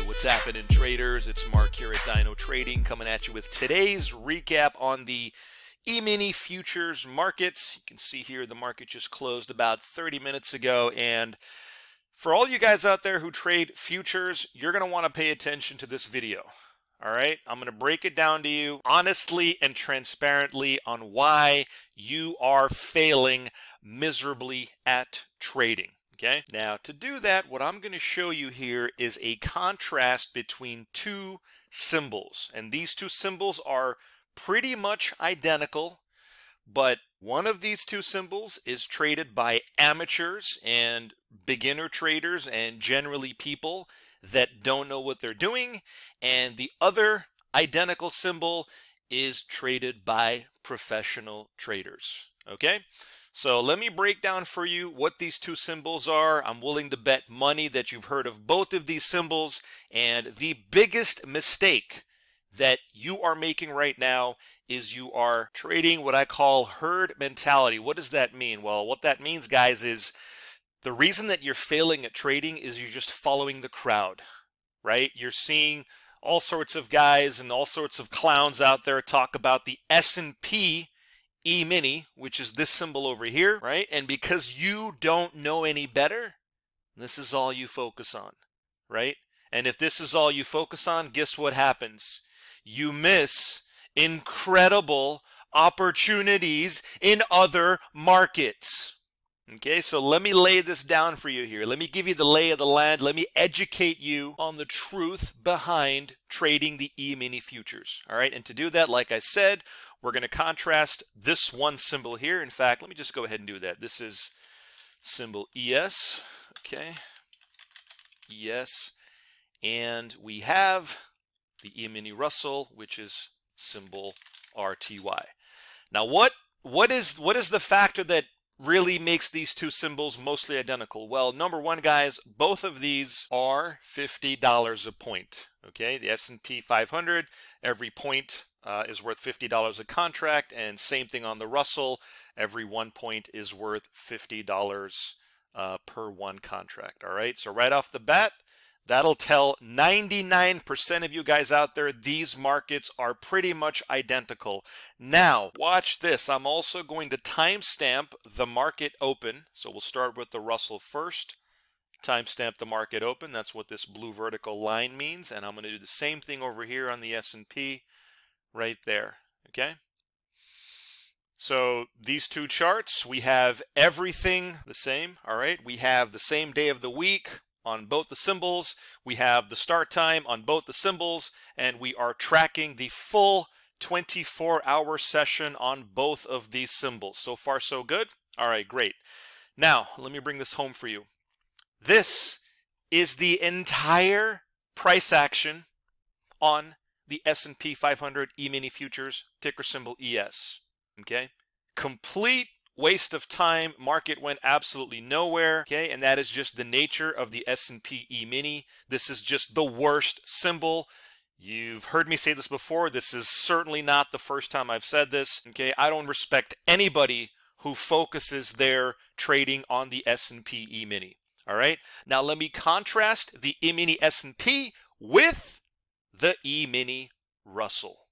What's happening, traders? It's Mark here at Dino Trading, coming at you with today's recap on the Emini futures markets. You can see here the market just closed about 30 minutes ago, and for all you guys out there who trade futures, you're going to want to pay attention to this video. All right, I'm going to break it down to you honestly and transparently on why you are failing miserably at trading. Okay, now to do that, what I'm going to show you here is a contrast between two symbols, and these two symbols are pretty much identical, but one of these two symbols is traded by amateurs and beginner traders and generally people that don't know what they're doing, and the other identical symbol is traded by professional traders. Okay, so let me break down for you what these two symbols are. I'm willing to bet money that you've heard of both of these symbols, and the biggest mistake that you are making right now is you are trading what I call herd mentality. What does that mean? Well, what that means, guys, is the reason that you're failing at trading is you're just following the crowd, right? You're seeing all sorts of guys and all sorts of clowns out there talk about the S&P Emini, which is this symbol over here, right? And because you don't know any better, this is all you focus on, right? And if this is all you focus on, guess what happens? You miss incredible opportunities in other markets. Okay, so let me lay this down for you here. Let me give you the lay of the land. Let me educate you on the truth behind trading the E-mini futures. All right, and to do that, like I said, we're going to contrast this one symbol here. In fact, let me just go ahead and do that. This is symbol ES, okay, ES, and we have the E-mini Russell, which is symbol RTY. Now, what is the factor that really makes these two symbols mostly identical? Well, number one, guys, both of these are $50 a point. Okay, the S&P 500, every point is worth $50 a contract, and same thing on the Russell, every 1 point is worth $50 per one contract. All right, so right off the bat, that'll tell 99% of you guys out there these markets are pretty much identical. Now, watch this. I'm also going to timestamp the market open. So we'll start with the Russell first. Timestamp the market open. That's what this blue vertical line means. And I'm going to do the same thing over here on the S&P right there. Okay? So these two charts, we have everything the same. All right? We have the same day of the week on both the symbols, we have the start time on both the symbols, and we are tracking the full 24-hour session on both of these symbols. So far, so good? All right, great. Now, let me bring this home for you. This is the entire price action on the S&P 500 E-mini futures, ticker symbol ES. Okay? Complete waste of time. Market went absolutely nowhere. Okay, and that is just the nature of the S&P E-mini. This is just the worst symbol. You've heard me say this before. This is certainly not the first time I've said this. Okay, I don't respect anybody who focuses their trading on the S&P E-mini. All right, now let me contrast the E-mini S&P with the E-mini Russell.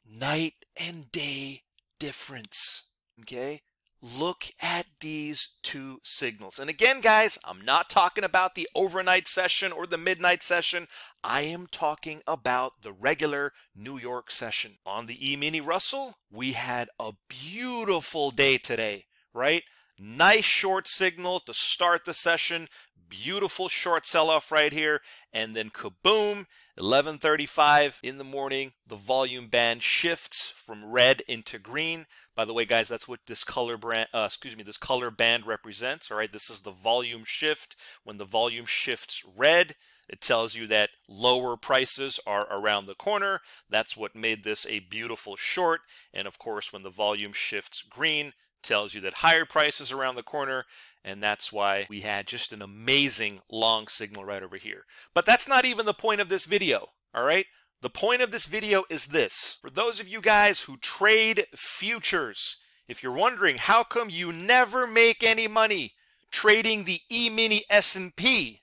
Night and day difference. Okay, look at these two signals. And again, guys, I'm not talking about the overnight session or the midnight session. I am talking about the regular New York session. On the E-mini Russell, we had a beautiful day today, right? Nice short signal to start the session. Beautiful short sell-off right here. And then kaboom, 11:35 in the morning, the volume band shifts from red into green. By the way, guys, that's what this color band represents. All right, this is the volume shift. When the volume shifts red, it tells you that lower prices are around the corner. That's what made this a beautiful short. And of course, when the volume shifts green, tells you that higher prices around the corner, and that's why we had just an amazing long signal right over here. But that's not even the point of this video, all right? The point of this video is this. For those of you guys who trade futures, if you're wondering how come you never make any money trading the E-mini S&P,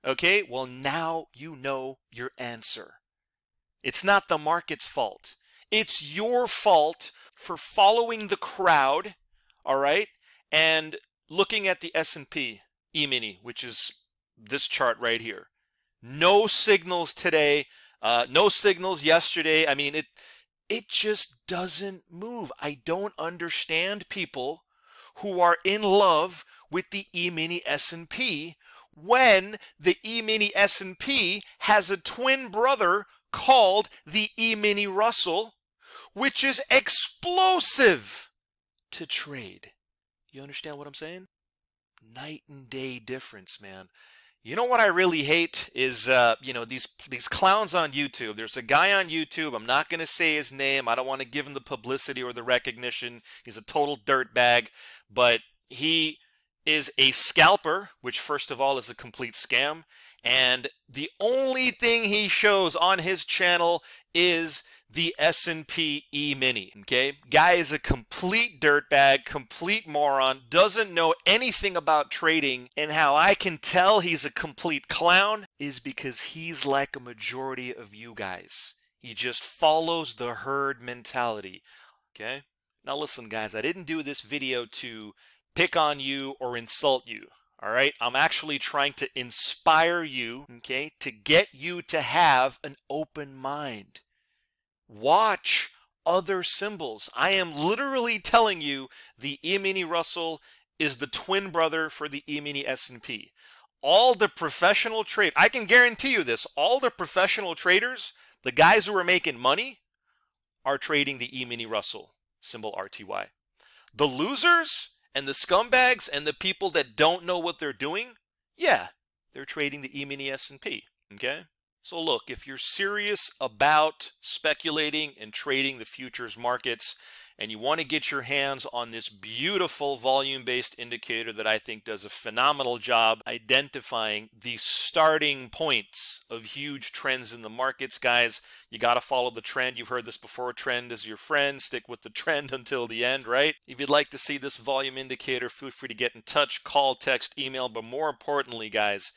Okay, well, now you know your answer. It's not the market's fault. It's your fault for following the crowd, all right, and looking at the S&P E-mini, which is this chart right here. No signals today, no signals yesterday. I mean, it just doesn't move. I don't understand people who are in love with the E-mini S&P when the E-mini S&P has a twin brother called the E-mini Russell, which is explosive to trade. You understand what I'm saying? Night and day difference, man. You know what I really hate is, these clowns on YouTube. There's a guy on YouTube. I'm not going to say his name. I don't want to give him the publicity or the recognition. He's a total dirtbag, but he is a scalper, which first of all is a complete scam. And the only thing he shows on his channel is the S&P E-mini, okay? Guy is a complete dirtbag, complete moron, doesn't know anything about trading, and how I can tell he's a complete clown is because he's like a majority of you guys. He just follows the herd mentality, okay? Now listen, guys, I didn't do this video to pick on you or insult you. All right, I'm actually trying to inspire you, okay, to get you to have an open mind. Watch other symbols. I am literally telling you the E-mini Russell is the twin brother for the E-mini S&P. All the professional trade, I can guarantee you this, all the professional traders, the guys who are making money, are trading the E-mini Russell, symbol RTY. The losers and the scumbags and the people that don't know what they're doing, yeah, they're trading the E-mini S&P, okay? So look, if you're serious about speculating and trading the futures markets and you want to get your hands on this beautiful volume-based indicator that I think does a phenomenal job identifying the starting points of huge trends in the markets, guys, you got to follow the trend. You've heard this before. Trend is your friend. Stick with the trend until the end, right? If you'd like to see this volume indicator, feel free to get in touch, call, text, email, but more importantly, guys,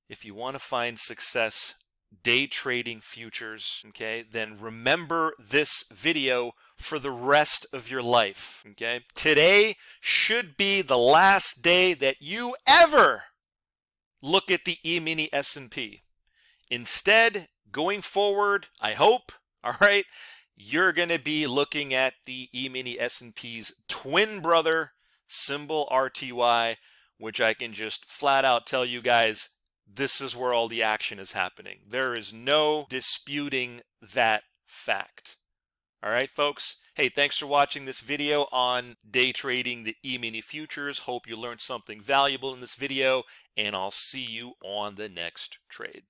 if you want to find success day trading futures, okay, then remember this video for the rest of your life, okay? Today should be the last day that you ever look at the E-mini S&P. Instead, going forward, I hope, all right, you're going to be looking at the E-mini S&P's twin brother, symbol RTY, which I can just flat out tell you guys, this is where all the action is happening. There is no disputing that fact. All right, folks. Hey, thanks for watching this video on day trading the E-mini futures. Hope you learned something valuable in this video, and I'll see you on the next trade.